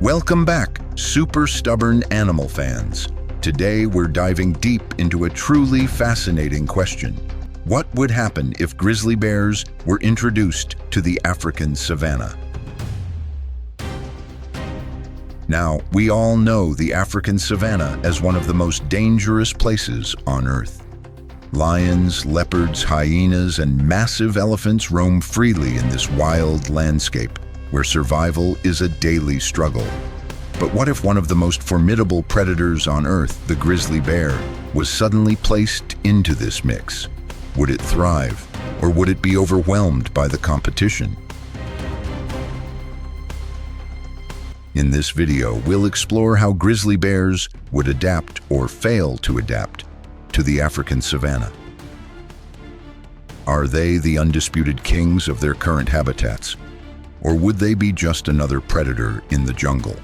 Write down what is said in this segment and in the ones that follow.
Welcome back, super stubborn animal fans. Today we're diving deep into a truly fascinating question. What would happen if grizzly bears were introduced to the African savanna? Now, we all know the African savanna as one of the most dangerous places on Earth. Lions, leopards, hyenas, and massive elephants roam freely in this wild landscape, where survival is a daily struggle. But what if one of the most formidable predators on Earth, the grizzly bear, was suddenly placed into this mix? Would it thrive, or would it be overwhelmed by the competition? In this video, we'll explore how grizzly bears would adapt or fail to adapt to the African savanna. Are they the undisputed kings of their current habitats? Or would they be just another predator in the jungle?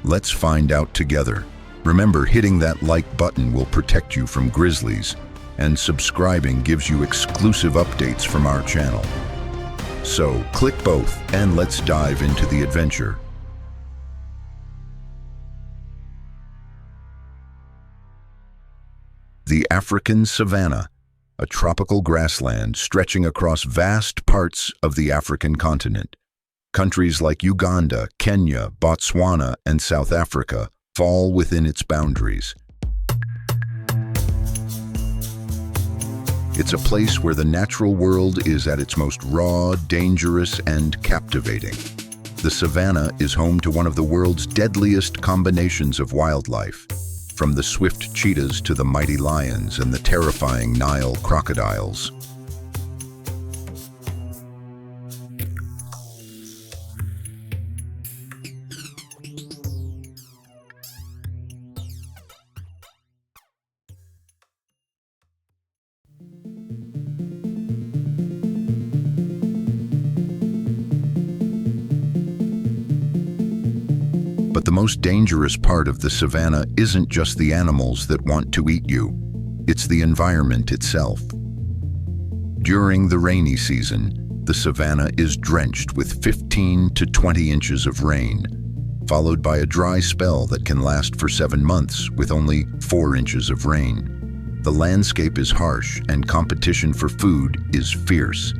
Let's find out together. Remember, hitting that like button will protect you from grizzlies, and subscribing gives you exclusive updates from our channel. So, click both and let's dive into the adventure. The African savanna, a tropical grassland stretching across vast parts of the African continent. Countries like Uganda, Kenya, Botswana, and South Africa fall within its boundaries. It's a place where the natural world is at its most raw, dangerous, and captivating. The savanna is home to one of the world's deadliest combinations of wildlife, from the swift cheetahs to the mighty lions and the terrifying Nile crocodiles. But the most dangerous part of the savanna isn't just the animals that want to eat you. It's the environment itself. During the rainy season, the savanna is drenched with 15 to 20 inches of rain, followed by a dry spell that can last for 7 months with only 4 inches of rain. The landscape is harsh and competition for food is fierce.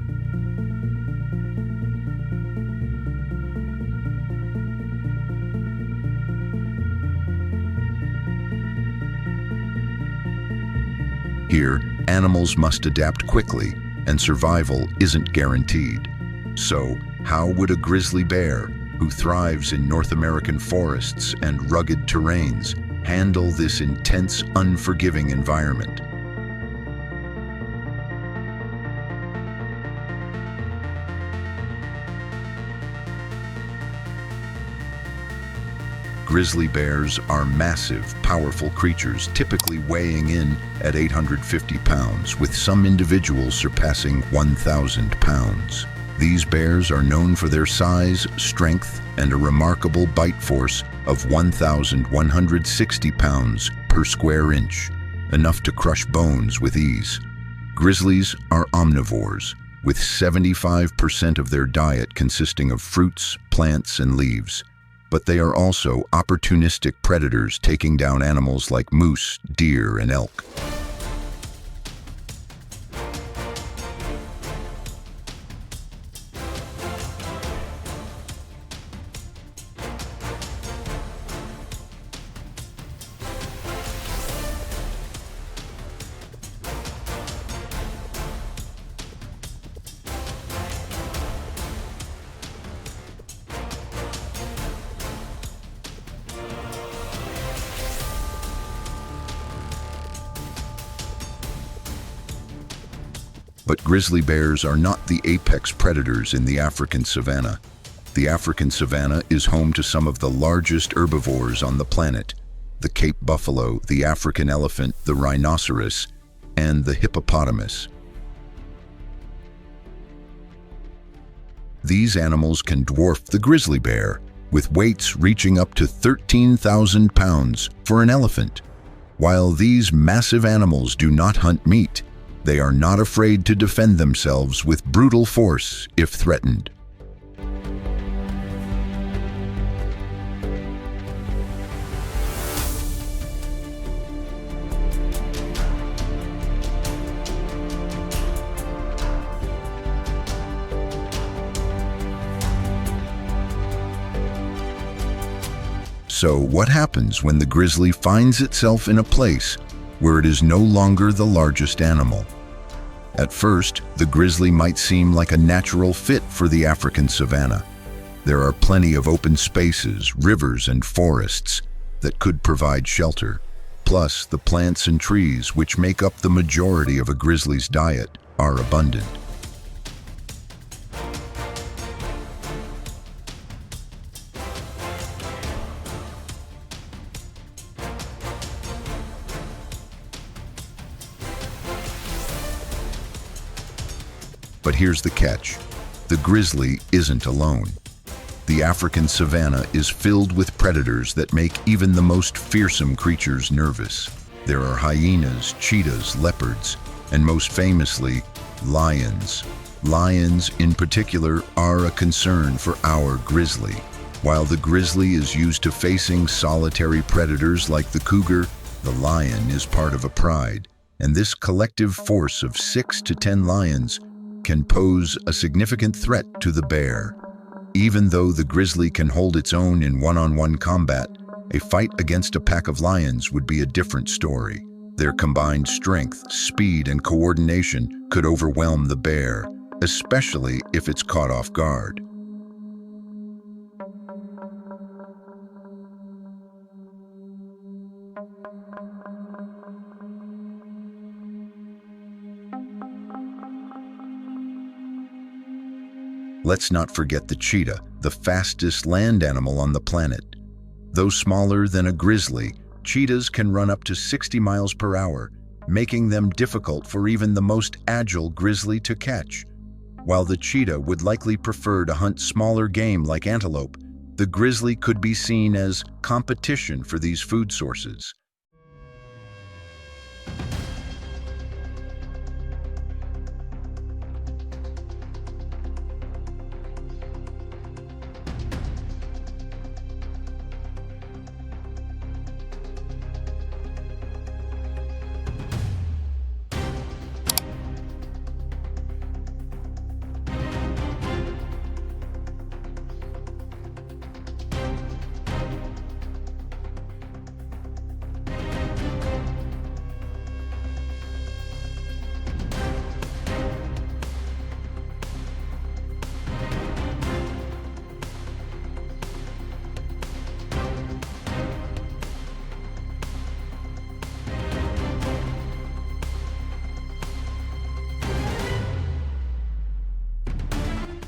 Here, animals must adapt quickly, and survival isn't guaranteed. So, how would a grizzly bear, who thrives in North American forests and rugged terrains, handle this intense, unforgiving environment? Grizzly bears are massive, powerful creatures, typically weighing in at 850 pounds, with some individuals surpassing 1,000 pounds. These bears are known for their size, strength, and a remarkable bite force of 1,160 pounds per square inch, enough to crush bones with ease. Grizzlies are omnivores, with 75% of their diet consisting of fruits, plants, and leaves. But they are also opportunistic predators, taking down animals like moose, deer, and elk. But grizzly bears are not the apex predators in the African savanna. The African savanna is home to some of the largest herbivores on the planet: the Cape buffalo, the African elephant, the rhinoceros, and the hippopotamus. These animals can dwarf the grizzly bear, with weights reaching up to 13,000 pounds for an elephant. While these massive animals do not hunt meat, they are not afraid to defend themselves with brutal force if threatened. So what happens when the grizzly finds itself in a place where it is no longer the largest animal? At first, the grizzly might seem like a natural fit for the African savanna. There are plenty of open spaces, rivers, and forests that could provide shelter. Plus, the plants and trees, which make up the majority of a grizzly's diet, are abundant. But here's the catch. The grizzly isn't alone. The African savanna is filled with predators that make even the most fearsome creatures nervous. There are hyenas, cheetahs, leopards, and most famously, lions. Lions, in particular, are a concern for our grizzly. While the grizzly is used to facing solitary predators like the cougar, the lion is part of a pride. And this collective force of 6 to 10 lions can pose a significant threat to the bear. Even though the grizzly can hold its own in one-on-one combat, a fight against a pack of lions would be a different story. Their combined strength, speed, and coordination could overwhelm the bear, especially if it's caught off guard. Let's not forget the cheetah, the fastest land animal on the planet. Though smaller than a grizzly, cheetahs can run up to 60 miles per hour, making them difficult for even the most agile grizzly to catch. While the cheetah would likely prefer to hunt smaller game like antelope, the grizzly could be seen as competition for these food sources.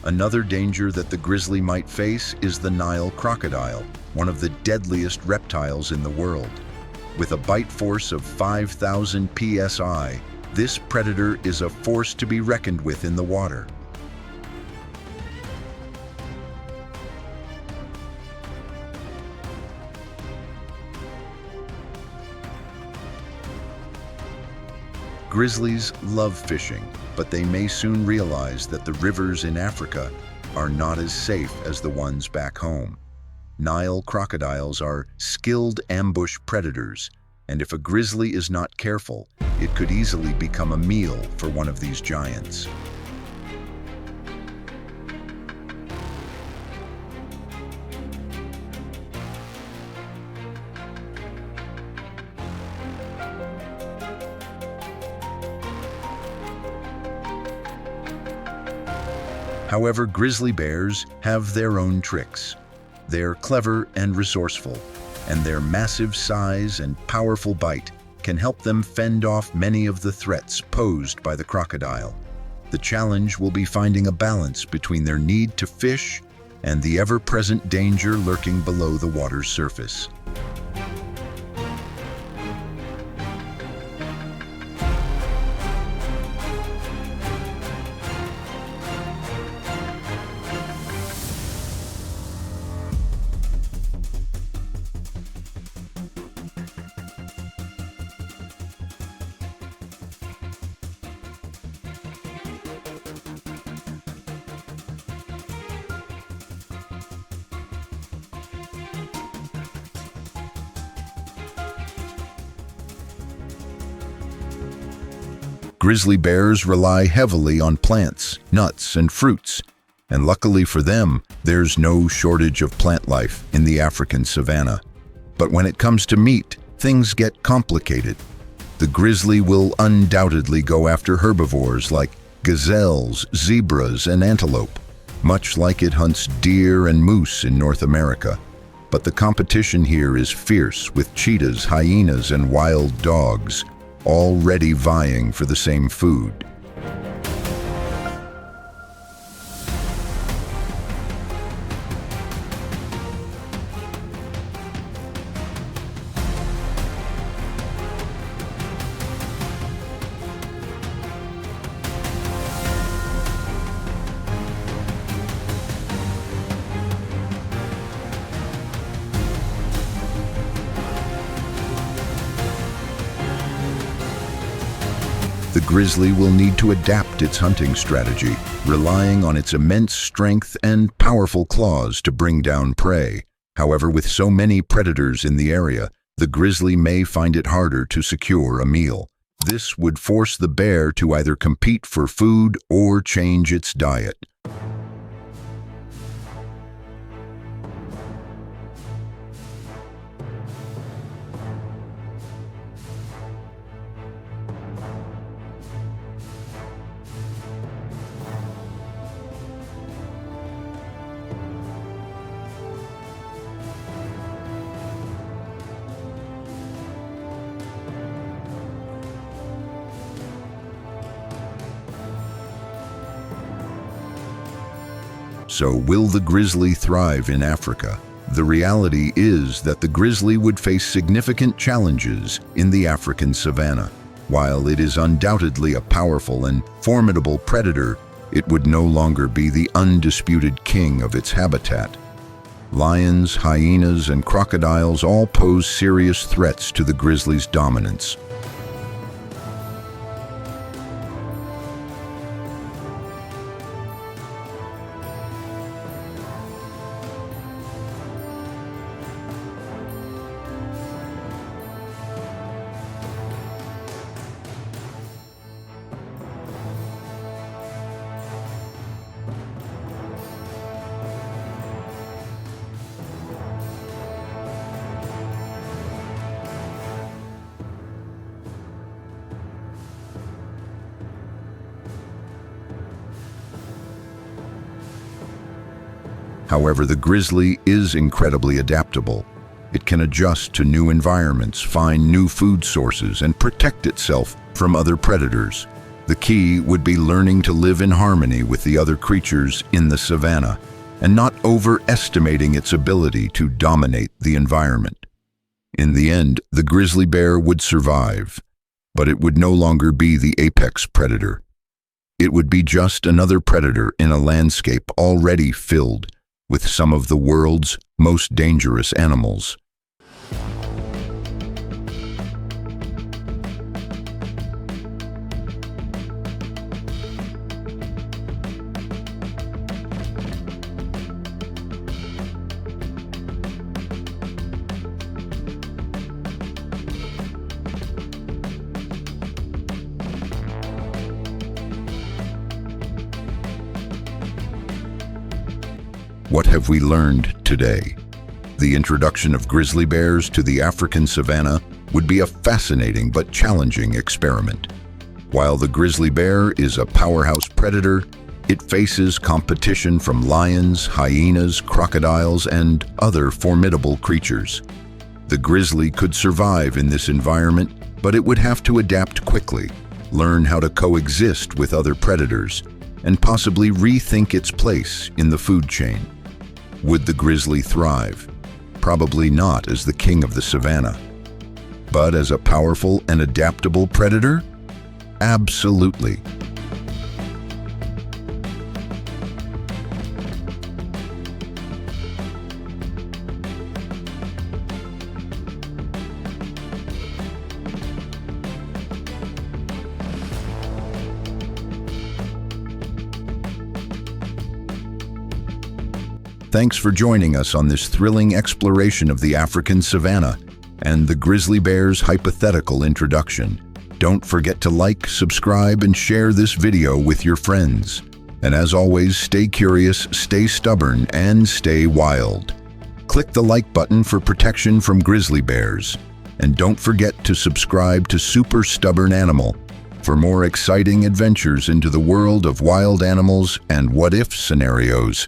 Another danger that the grizzly might face is the Nile crocodile, one of the deadliest reptiles in the world. With a bite force of 5,000 psi, this predator is a force to be reckoned with in the water. Grizzlies love fishing, but they may soon realize that the rivers in Africa are not as safe as the ones back home. Nile crocodiles are skilled ambush predators, and if a grizzly is not careful, it could easily become a meal for one of these giants. However, grizzly bears have their own tricks. They're clever and resourceful, and their massive size and powerful bite can help them fend off many of the threats posed by the crocodile. The challenge will be finding a balance between their need to fish and the ever-present danger lurking below the water's surface. Grizzly bears rely heavily on plants, nuts, and fruits, and luckily for them, there's no shortage of plant life in the African savanna. But when it comes to meat, things get complicated. The grizzly will undoubtedly go after herbivores like gazelles, zebras, and antelope, much like it hunts deer and moose in North America. But the competition here is fierce, with cheetahs, hyenas, and wild dogs, already vying for the same food. The grizzly will need to adapt its hunting strategy, relying on its immense strength and powerful claws to bring down prey. However, with so many predators in the area, the grizzly may find it harder to secure a meal. This would force the bear to either compete for food or change its diet. So, will the grizzly thrive in Africa? The reality is that the grizzly would face significant challenges in the African savanna. While it is undoubtedly a powerful and formidable predator, it would no longer be the undisputed king of its habitat. Lions, hyenas, and crocodiles all pose serious threats to the grizzly's dominance. However, the grizzly is incredibly adaptable. It can adjust to new environments, find new food sources, and protect itself from other predators. The key would be learning to live in harmony with the other creatures in the savanna, and not overestimating its ability to dominate the environment. In the end, the grizzly bear would survive, but it would no longer be the apex predator. It would be just another predator in a landscape already filled with some of the world's most dangerous animals. What have we learned today? The introduction of grizzly bears to the African savanna would be a fascinating but challenging experiment. While the grizzly bear is a powerhouse predator, it faces competition from lions, hyenas, crocodiles, and other formidable creatures. The grizzly could survive in this environment, but it would have to adapt quickly, learn how to coexist with other predators, and possibly rethink its place in the food chain. Would the grizzly thrive? Probably not as the king of the savanna. But as a powerful and adaptable predator? Absolutely. Thanks for joining us on this thrilling exploration of the African savanna and the grizzly bear's hypothetical introduction. Don't forget to like, subscribe, and share this video with your friends. And as always, stay curious, stay stubborn, and stay wild. Click click the like button for protection from grizzly bears. And don't forget to subscribe to Super Stubborn Animal for more exciting adventures into the world of wild animals and what-if scenarios.